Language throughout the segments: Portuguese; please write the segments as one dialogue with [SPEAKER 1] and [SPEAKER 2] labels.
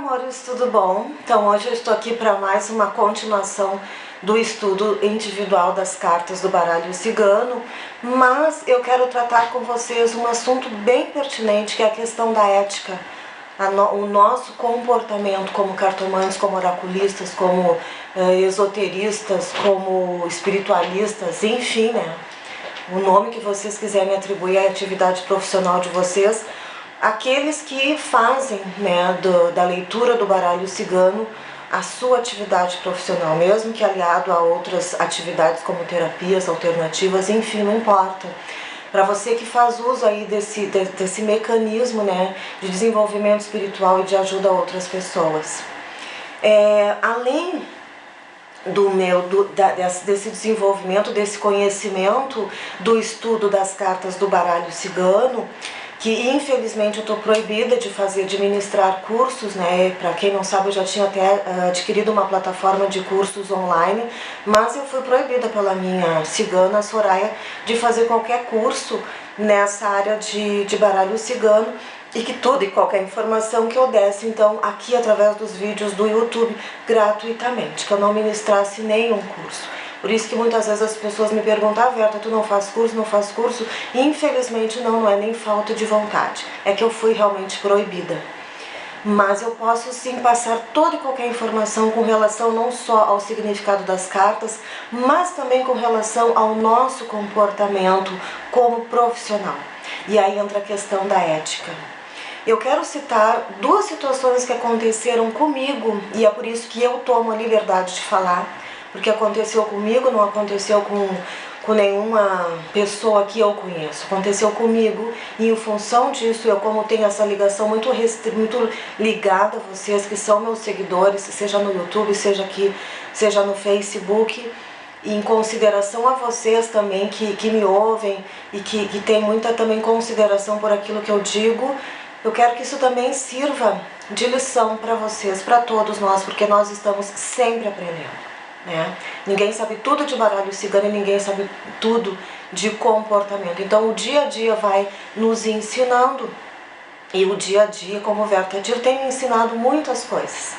[SPEAKER 1] amores, tudo bom? Então hoje eu estou aqui para mais uma continuação do estudo individual das cartas do baralho cigano, mas eu quero tratar com vocês um assunto bem pertinente, que é a questão da ética, o nosso comportamento como cartomantes, como oraculistas, como esoteristas, como espiritualistas, enfim, né? O nome que vocês quiserem atribuir à atividade profissional de vocês, aqueles que fazem, né, da leitura do baralho cigano a sua atividade profissional, mesmo que aliado a outras atividades como terapias alternativas, enfim, não importa. Para você que faz uso aí desse mecanismo, né, de desenvolvimento espiritual e de ajuda a outras pessoas. Além desse desenvolvimento, desse conhecimento do estudo das cartas do baralho cigano, que infelizmente eu estou proibida de ministrar cursos, né? Para quem não sabe, eu já tinha até adquirido uma plataforma de cursos online, mas eu fui proibida pela minha cigana, Soraya, de fazer qualquer curso nessa área de baralho cigano, e que toda e qualquer informação que eu desse, então, aqui através dos vídeos do YouTube, gratuitamente, que eu não ministrasse nenhum curso. Por isso que muitas vezes as pessoas me perguntam: Verta, tu não faz curso, não faz curso? Infelizmente não é nem falta de vontade, é que eu fui realmente proibida. Mas eu posso sim passar toda e qualquer informação com relação não só ao significado das cartas, mas também com relação ao nosso comportamento como profissional. E aí entra a questão da ética. Eu quero citar duas situações que aconteceram comigo, e é por isso que eu tomo a liberdade de falar, porque aconteceu comigo, não aconteceu com nenhuma pessoa que eu conheço. Aconteceu comigo, e em função disso, eu, como tenho essa ligação muito ligada a vocês que são meus seguidores, seja no YouTube, seja no Facebook, e em consideração a vocês também que me ouvem e que tem muita também consideração por aquilo que eu digo, eu quero que isso também sirva de lição para vocês, para todos nós, porque nós estamos sempre aprendendo, né? Ninguém sabe tudo de baralho cigano e ninguém sabe tudo de comportamento. Então o dia a dia vai nos ensinando, e o dia a dia, como Verta Dir, tem me ensinado muitas coisas.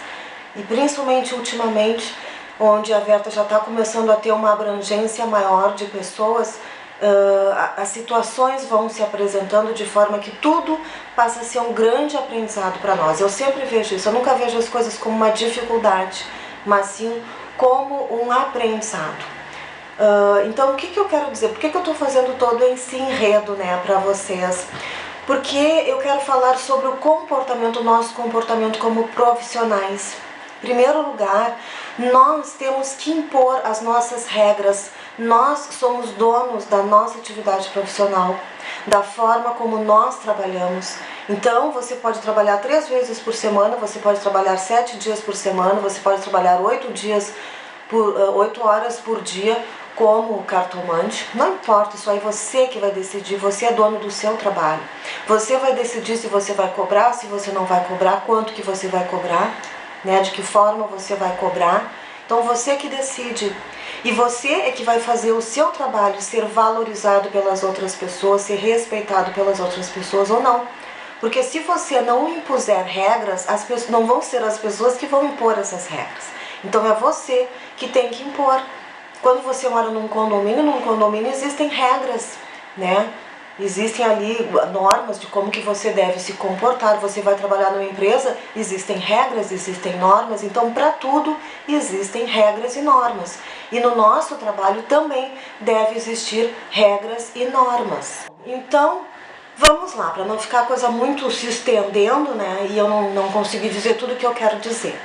[SPEAKER 1] E principalmente ultimamente, onde a Verta já está começando a ter uma abrangência maior de pessoas, as situações vão se apresentando de forma que tudo passa a ser um grande aprendizado para nós. Eu sempre vejo isso, eu nunca vejo as coisas como uma dificuldade, mas sim como um aprendizado. Então o que eu quero dizer? Por que eu estou fazendo todo esse enredo, né, para vocês? Porque eu quero falar sobre o comportamento, nosso comportamento como profissionais. Em primeiro lugar, nós temos que impor as nossas regras. Nós somos donos da nossa atividade profissional, da forma como nós trabalhamos. Então, você pode trabalhar 3 vezes por semana, você pode trabalhar 7 dias por semana, você pode trabalhar 8 horas por dia como cartomante. Não importa, isso aí você que vai decidir, você é dono do seu trabalho. Você vai decidir se você vai cobrar, se você não vai cobrar, quanto que você vai cobrar, né, de que forma você vai cobrar. Então você que decide, e você é que vai fazer o seu trabalho ser valorizado pelas outras pessoas, ser respeitado pelas outras pessoas ou não. Porque se você não impuser regras, as pessoas não vão ser as pessoas que vão impor essas regras. Então é você que tem que impor. Quando você mora num condomínio existem regras, né? Existem ali normas de como que você deve se comportar. Você vai trabalhar numa empresa, existem regras, existem normas. Então, para tudo existem regras e normas. E no nosso trabalho também deve existir regras e normas. Então, vamos lá, para não ficar a coisa muito se estendendo, né? E eu não conseguir dizer tudo o que eu quero dizer.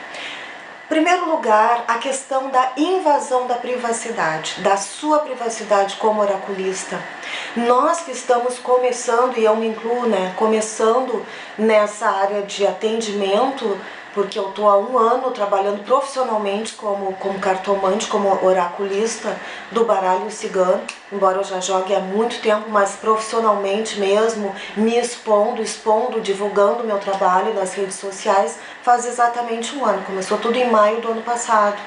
[SPEAKER 1] Em primeiro lugar, a questão da invasão da privacidade, da sua privacidade como oraculista. Nós que estamos começando, e eu me incluo, né, começando nessa área de atendimento, porque eu estou há 1 ano trabalhando profissionalmente como cartomante, como oraculista do baralho cigano, embora eu já jogue há muito tempo, mas profissionalmente mesmo, me expondo, divulgando meu trabalho nas redes sociais, faz exatamente 1 ano. Começou tudo em maio do ano passado,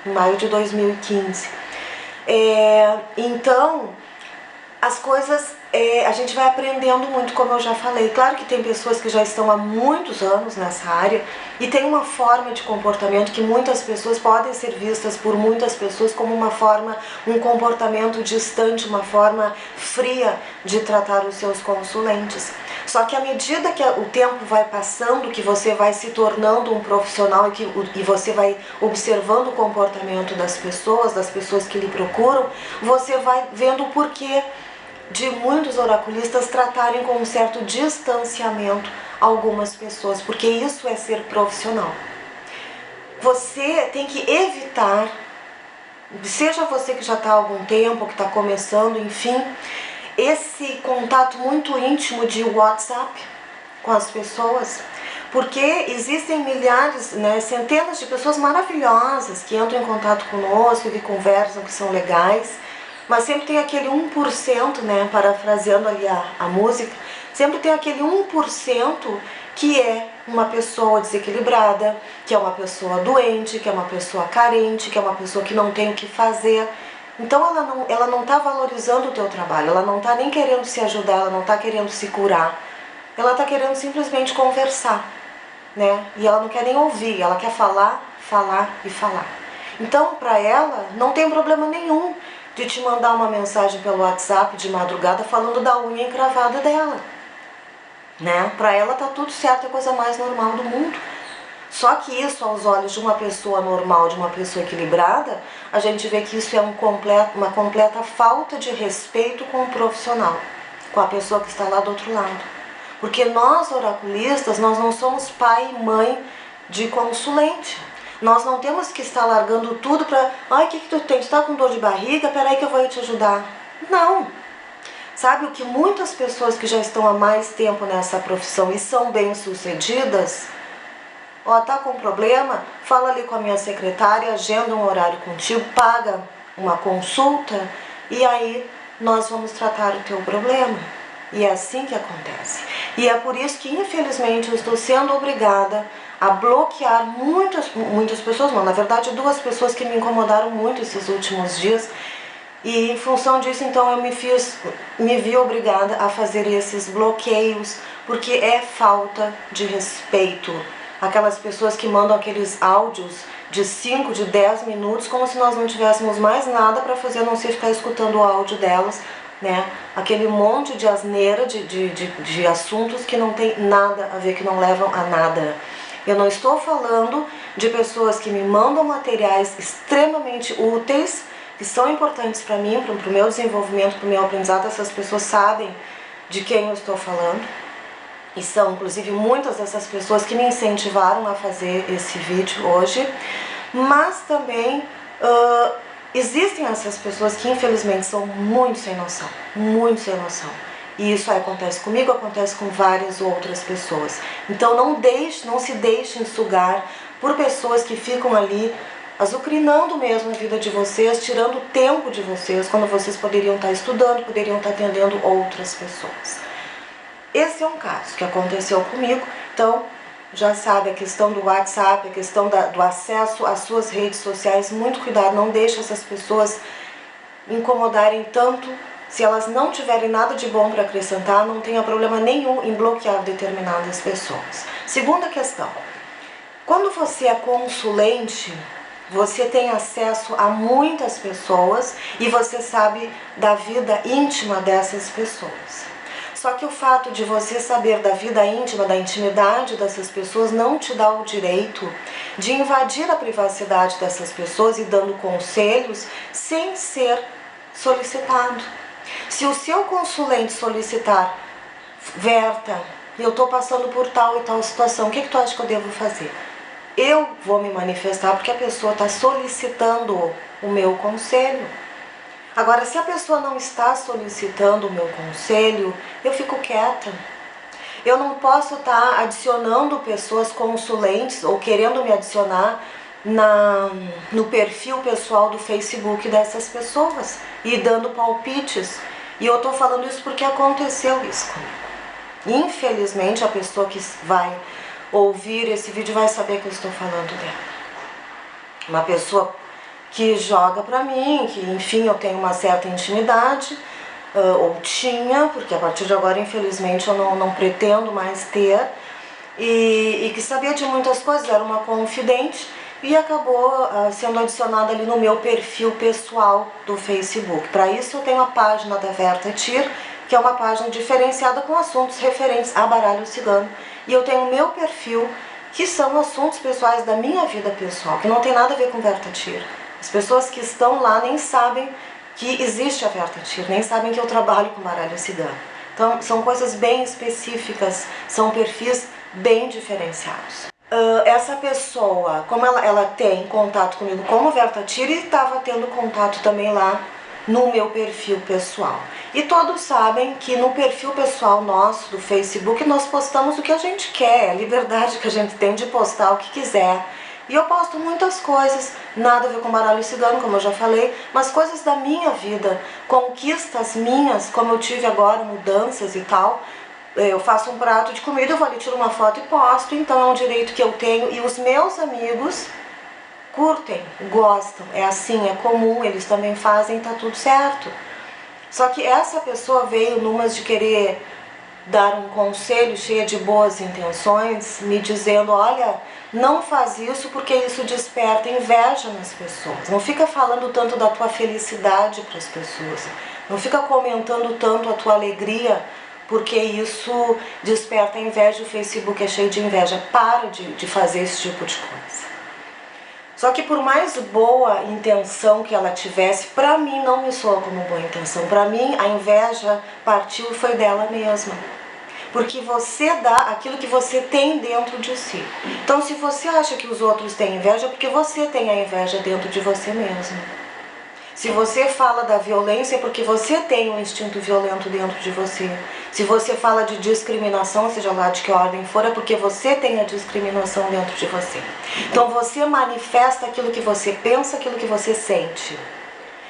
[SPEAKER 1] em maio de 2015. Então, as coisas a gente vai aprendendo muito, como eu já falei. Claro que tem pessoas que já estão há muitos anos nessa área e tem uma forma de comportamento que muitas pessoas podem ser vistas por muitas pessoas como um comportamento distante, uma forma fria de tratar os seus consulentes. Só que à medida que o tempo vai passando, que você vai se tornando um profissional e você vai observando o comportamento das pessoas que lhe procuram, você vai vendo o porquê de muitos oraculistas tratarem com um certo distanciamento algumas pessoas, porque isso é ser profissional. Você tem que evitar, seja você que já está há algum tempo, que está começando, enfim, esse contato muito íntimo de WhatsApp com as pessoas, porque existem milhares, centenas de pessoas maravilhosas que entram em contato conosco, que conversam, que são legais, mas sempre tem aquele 1%, parafraseando ali a música, sempre tem aquele 1% que é uma pessoa desequilibrada, que é uma pessoa doente, que é uma pessoa carente, que é uma pessoa que não tem o que fazer. Então ela não está valorizando o teu trabalho, ela não está nem querendo se ajudar, ela não está querendo se curar, ela está querendo simplesmente conversar, E ela não quer nem ouvir, ela quer falar, falar e falar. Então, para ela, não tem problema nenhum de te mandar uma mensagem pelo WhatsApp de madrugada falando da unha encravada dela, Para ela tá tudo certo, é a coisa mais normal do mundo. Só que isso, aos olhos de uma pessoa normal, de uma pessoa equilibrada, a gente vê que isso é uma completa falta de respeito com o profissional, com a pessoa que está lá do outro lado. Porque nós, oraculistas, nós não somos pai e mãe de consulente. Nós não temos que estar largando tudo para... Ai, o que tu tem? Tu tá com dor de barriga? Peraí que eu vou te ajudar. Não. Sabe o que muitas pessoas que já estão há mais tempo nessa profissão e são bem-sucedidas... tá com problema? Fala ali com a minha secretária, agenda um horário contigo, paga uma consulta e aí nós vamos tratar o teu problema. E é assim que acontece. E é por isso que, infelizmente, eu estou sendo obrigada a bloquear muitas pessoas, não, na verdade 2 pessoas que me incomodaram muito esses últimos dias. E em função disso, então, eu me vi obrigada a fazer esses bloqueios, porque é falta de respeito. Aquelas pessoas que mandam aqueles áudios de 5, de 10 minutos, como se nós não tivéssemos mais nada para fazer, a não ser ficar escutando o áudio delas, Aquele monte de asneira, de assuntos que não tem nada a ver, que não levam a nada. Eu não estou falando de pessoas que me mandam materiais extremamente úteis, que são importantes para mim, para o meu desenvolvimento, para o meu aprendizado. Essas pessoas sabem de quem eu estou falando. E são, inclusive, muitas dessas pessoas que me incentivaram a fazer esse vídeo hoje. Mas também existem essas pessoas que, infelizmente, são muito sem noção. Muito sem noção. E isso acontece comigo, acontece com várias outras pessoas. Então não se deixem sugar por pessoas que ficam ali azucrinando mesmo a vida de vocês, tirando o tempo de vocês, quando vocês poderiam estar estudando, poderiam estar atendendo outras pessoas. Esse é um caso que aconteceu comigo. Então já sabe, a questão do WhatsApp, a questão do acesso às suas redes sociais, muito cuidado, não deixe essas pessoas incomodarem tanto. Se elas não tiverem nada de bom para acrescentar, não tenha problema nenhum em bloquear determinadas pessoas. Segunda questão, quando você é consulente, você tem acesso a muitas pessoas e você sabe da vida íntima dessas pessoas. Só que o fato de você saber da vida íntima, da intimidade dessas pessoas, não te dá o direito de invadir a privacidade dessas pessoas e dando conselhos sem ser solicitado. Se o seu consulente solicitar, Verta, eu estou passando por tal e tal situação, o que tu acha que eu devo fazer? Eu vou me manifestar porque a pessoa está solicitando o meu conselho. Agora, se a pessoa não está solicitando o meu conselho, eu fico quieta. Eu não posso estar adicionando pessoas consulentes ou querendo me adicionar no perfil pessoal do Facebook dessas pessoas e dando palpites. E eu estou falando isso porque aconteceu isso comigo. Infelizmente, a pessoa que vai ouvir esse vídeo vai saber que eu estou falando dela. Uma pessoa que joga pra mim, que enfim eu tenho uma certa intimidade, ou tinha, porque a partir de agora, infelizmente, eu não pretendo mais ter, e que sabia de muitas coisas, era uma confidente, e acabou sendo adicionada ali no meu perfil pessoal do Facebook. Para isso eu tenho a página da Verta Tir, que é uma página diferenciada com assuntos referentes a baralho cigano, e eu tenho o meu perfil, que são assuntos pessoais da minha vida pessoal, que não tem nada a ver com Verta Tir. As pessoas que estão lá nem sabem que existe a Verta Tir, nem sabem que eu trabalho com baralho cigano. Então são coisas bem específicas, são perfis bem diferenciados. Essa pessoa, como ela tem contato comigo como Verta Tir, e estava tendo contato também lá no meu perfil pessoal. E todos sabem que no perfil pessoal nosso do Facebook nós postamos o que a gente quer, a liberdade que a gente tem de postar o que quiser. E eu posto muitas coisas, nada a ver com baralho cigano, como eu já falei, mas coisas da minha vida, conquistas minhas, como eu tive agora, mudanças e tal. Eu faço um prato de comida, eu vou ali, tiro uma foto e posto, então é um direito que eu tenho, e os meus amigos curtem, gostam, é assim, é comum, eles também fazem, tá tudo certo. Só que essa pessoa veio numas de querer dar um conselho cheia de boas intenções, me dizendo, olha, não faz isso porque isso desperta inveja nas pessoas. Não fica falando tanto da tua felicidade para as pessoas. Não fica comentando tanto a tua alegria, porque isso desperta inveja, o Facebook é cheio de inveja. Para de fazer esse tipo de coisa. Só que por mais boa intenção que ela tivesse, para mim não me soa como boa intenção. Para mim a inveja partiu e foi dela mesma. Porque você dá aquilo que você tem dentro de si. Então se você acha que os outros têm inveja, é porque você tem a inveja dentro de você mesmo. Se você fala da violência, é porque você tem um instinto violento dentro de você. Se você fala de discriminação, seja lá de que ordem for, é porque você tem a discriminação dentro de você. Então você manifesta aquilo que você pensa, aquilo que você sente.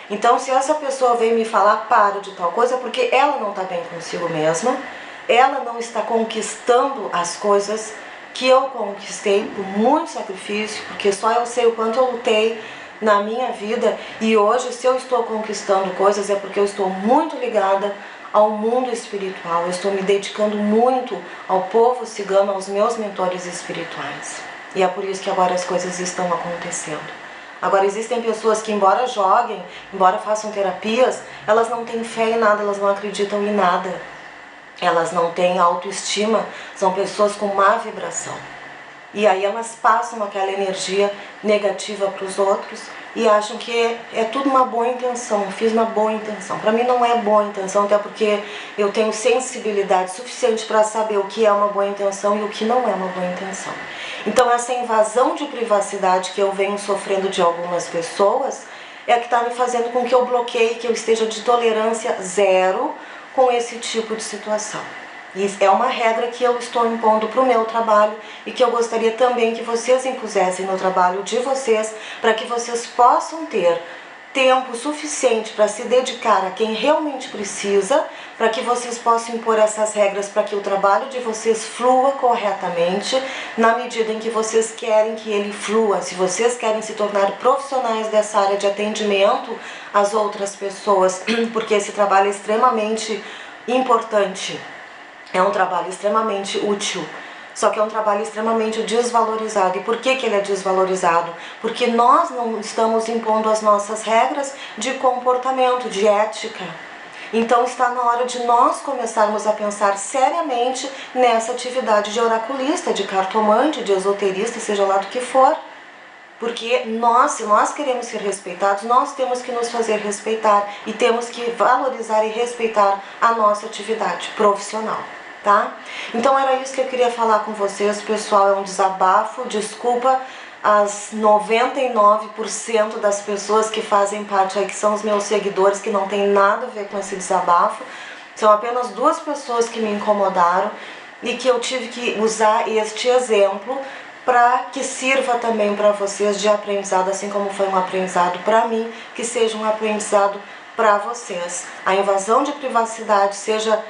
[SPEAKER 1] Então se essa pessoa vem me falar, para de tal coisa, é porque ela não está bem consigo mesma, ela não está conquistando as coisas que eu conquistei por muito sacrifício, porque só eu sei o quanto eu lutei na minha vida, e hoje se eu estou conquistando coisas é porque eu estou muito ligada ao mundo espiritual, eu estou me dedicando muito ao povo cigano, aos meus mentores espirituais, e é por isso que agora as coisas estão acontecendo. Agora existem pessoas que embora joguem, embora façam terapias, elas não têm fé em nada, elas não acreditam em nada, elas não têm autoestima, são pessoas com má vibração. E aí elas passam aquela energia negativa para os outros e acham que é tudo uma boa intenção, fiz uma boa intenção. Para mim não é boa intenção, até porque eu tenho sensibilidade suficiente para saber o que é uma boa intenção e o que não é uma boa intenção. Então essa invasão de privacidade que eu venho sofrendo de algumas pessoas é a que está me fazendo com que eu bloqueie, que eu esteja de tolerância zero com esse tipo de situação. E é uma regra que eu estou impondo para o meu trabalho e que eu gostaria também que vocês impusessem no trabalho de vocês, para que vocês possam ter tempo suficiente para se dedicar a quem realmente precisa, para que vocês possam impor essas regras para que o trabalho de vocês flua corretamente, na medida em que vocês querem que ele flua. Se vocês querem se tornar profissionais dessa área de atendimento às outras pessoas, porque esse trabalho é extremamente importante. É um trabalho extremamente útil, só que é um trabalho extremamente desvalorizado. E por que ele é desvalorizado? Porque nós não estamos impondo as nossas regras de comportamento, de ética. Então está na hora de nós começarmos a pensar seriamente nessa atividade de oraculista, de cartomante, de esoterista, seja lá do que for. Porque nós, se nós queremos ser respeitados, nós temos que nos fazer respeitar e temos que valorizar e respeitar a nossa atividade profissional. Tá? Então era isso que eu queria falar com vocês, pessoal, é um desabafo, desculpa as 99% das pessoas que fazem parte aí, que são os meus seguidores, que não tem nada a ver com esse desabafo, são apenas 2 pessoas que me incomodaram e que eu tive que usar este exemplo para que sirva também para vocês de aprendizado, assim como foi um aprendizado para mim, que seja um aprendizado para vocês. A invasão de privacidade, seja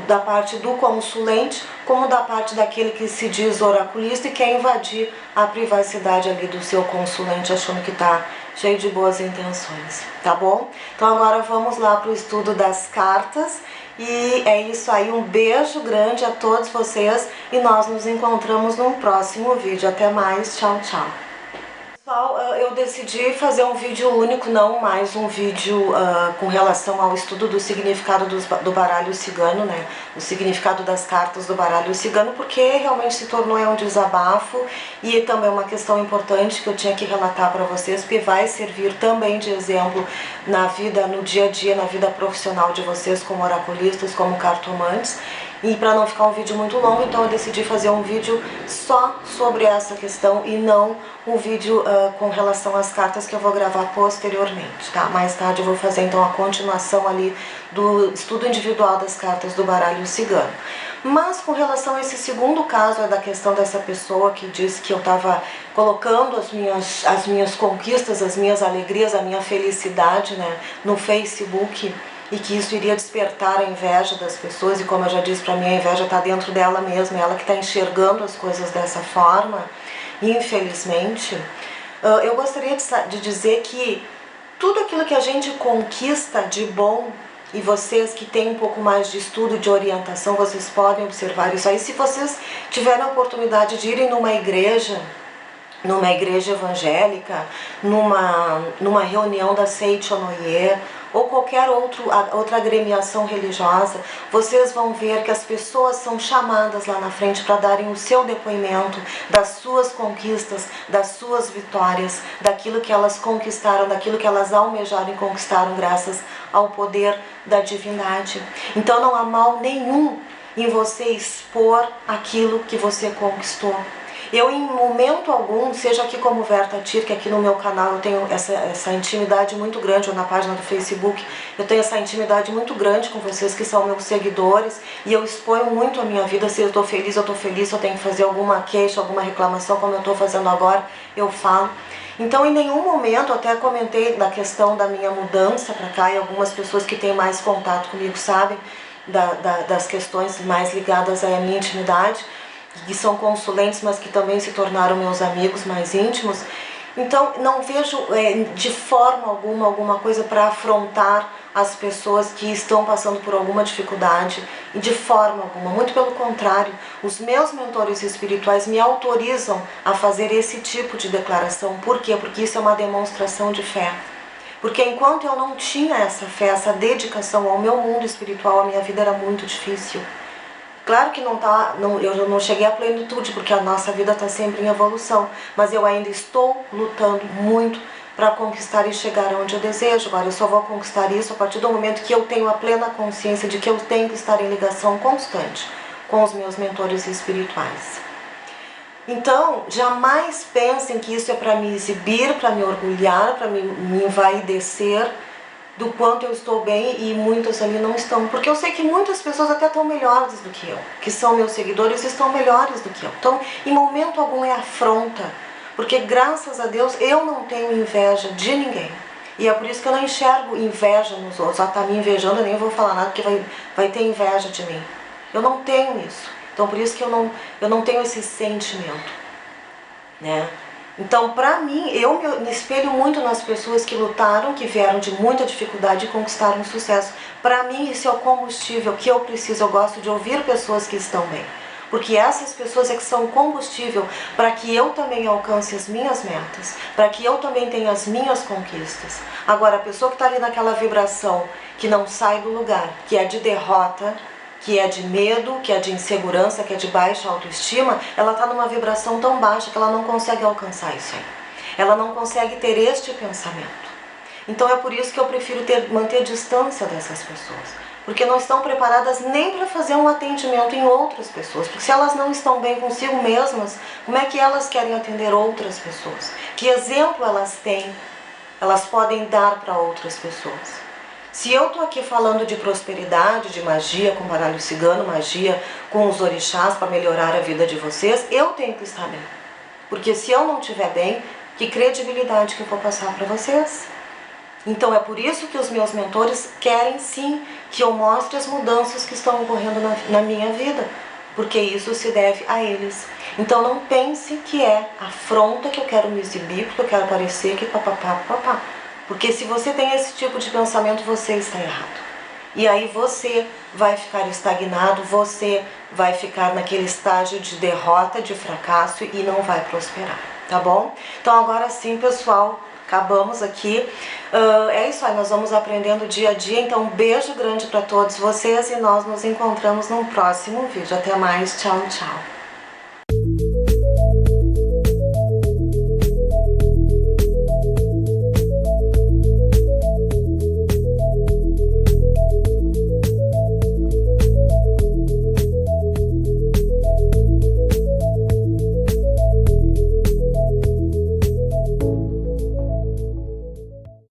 [SPEAKER 1] da parte do consulente, como da parte daquele que se diz oraculista e quer invadir a privacidade ali do seu consulente, achando que está cheio de boas intenções, tá bom? Então agora vamos lá para o estudo das cartas. E é isso aí, um beijo grande a todos vocês e nós nos encontramos num próximo vídeo. Até mais, tchau, tchau. Pessoal, eu decidi fazer um vídeo único, não mais um vídeo com relação ao estudo do significado do baralho cigano, né? O significado das cartas do baralho cigano, porque realmente se tornou um desabafo e também uma questão importante que eu tinha que relatar para vocês, porque vai servir também de exemplo na vida, no dia a dia, na vida profissional de vocês como oraculistas, como cartomantes. E para não ficar um vídeo muito longo, então eu decidi fazer um vídeo só sobre essa questão e não um vídeo com relação às cartas que eu vou gravar posteriormente, tá? Mais tarde eu vou fazer então a continuação ali do estudo individual das cartas do baralho cigano. Mas com relação a esse segundo caso, é da questão dessa pessoa que disse que eu estava colocando as minhas conquistas, as minhas alegrias, a minha felicidade, né, no Facebook, e que isso iria despertar a inveja das pessoas, e como eu já disse para mim, a inveja está dentro dela mesma, ela que está enxergando as coisas dessa forma, infelizmente. Eu gostaria de dizer que tudo aquilo que a gente conquista de bom, e vocês que têm um pouco mais de estudo e de orientação, vocês podem observar isso aí. Se vocês tiverem a oportunidade de irem numa igreja evangélica, numa reunião da Seichonoye, ou qualquer outra agremiação religiosa, vocês vão ver que as pessoas são chamadas lá na frente para darem o seu depoimento das suas conquistas, das suas vitórias, daquilo que elas conquistaram, daquilo que elas almejaram e conquistaram graças ao poder da divindade. Então não há mal nenhum em você expor aquilo que você conquistou. Eu, em momento algum, seja aqui como Verta Tir, que aqui no meu canal eu tenho essa intimidade muito grande, ou na página do Facebook, eu tenho essa intimidade muito grande com vocês que são meus seguidores, e eu exponho muito a minha vida. Se eu estou feliz, se eu tenho que fazer alguma queixa, alguma reclamação, como eu estou fazendo agora, eu falo. Então, em nenhum momento, até comentei da questão da minha mudança para cá, e algumas pessoas que têm mais contato comigo sabem das questões mais ligadas à minha intimidade, que são consulentes, mas que também se tornaram meus amigos mais íntimos. Então não vejo de forma alguma coisa para afrontar as pessoas que estão passando por alguma dificuldade, e de forma alguma, muito pelo contrário, os meus mentores espirituais me autorizam a fazer esse tipo de declaração. Por quê? Porque isso é uma demonstração de fé. Porque enquanto eu não tinha essa fé, essa dedicação ao meu mundo espiritual, a minha vida era muito difícil. Claro que eu não cheguei à plenitude, porque a nossa vida está sempre em evolução, mas eu ainda estou lutando muito para conquistar e chegar onde eu desejo. Agora, eu só vou conquistar isso a partir do momento que eu tenho a plena consciência de que eu tenho que estar em ligação constante com os meus mentores espirituais. Então, jamais pensem que isso é para me exibir, para me orgulhar, para me envaidecer do quanto eu estou bem, e muitas ali não estão, porque eu sei que muitas pessoas até estão melhores do que eu, que são meus seguidores, estão melhores do que eu. Então, em momento algum é afronta, porque graças a Deus eu não tenho inveja de ninguém, e é por isso que eu não enxergo inveja nos outros. Tá me invejando, eu nem vou falar nada, porque vai ter inveja de mim. Eu não tenho isso, então por isso que eu não tenho esse sentimento, né? Então, para mim, eu me espelho muito nas pessoas que lutaram, que vieram de muita dificuldade e conquistaram sucesso. Para mim, isso é o combustível que eu preciso. Eu gosto de ouvir pessoas que estão bem, porque essas pessoas é que são combustível para que eu também alcance as minhas metas, para que eu também tenha as minhas conquistas. Agora, a pessoa que está ali naquela vibração, que não sai do lugar, que é de derrota, que é de medo, que é de insegurança, que é de baixa autoestima, ela está numa vibração tão baixa que ela não consegue alcançar isso aí. Ela não consegue ter este pensamento. Então é por isso que eu prefiro manter distância dessas pessoas, porque não estão preparadas nem para fazer um atendimento em outras pessoas, porque se elas não estão bem consigo mesmas, como é que elas querem atender outras pessoas? Que exemplo elas têm, elas podem dar para outras pessoas? Se eu estou aqui falando de prosperidade, de magia com baralho cigano, magia com os orixás para melhorar a vida de vocês, eu tenho que estar bem. Porque se eu não estiver bem, que credibilidade que eu vou passar para vocês? Então é por isso que os meus mentores querem sim que eu mostre as mudanças que estão ocorrendo na minha vida. porque isso se deve a eles. Então não pense que é afronta, que eu quero me exibir, porque eu quero aparecer, que papapá, papá. Porque se você tem esse tipo de pensamento, você está errado. E aí você vai ficar estagnado, você vai ficar naquele estágio de derrota, de fracasso e não vai prosperar, tá bom? Então agora sim, pessoal, acabamos aqui. É isso aí, nós vamos aprendendo dia a dia. Então um beijo grande para todos vocês e nós nos encontramos num próximo vídeo. Até mais, tchau, tchau.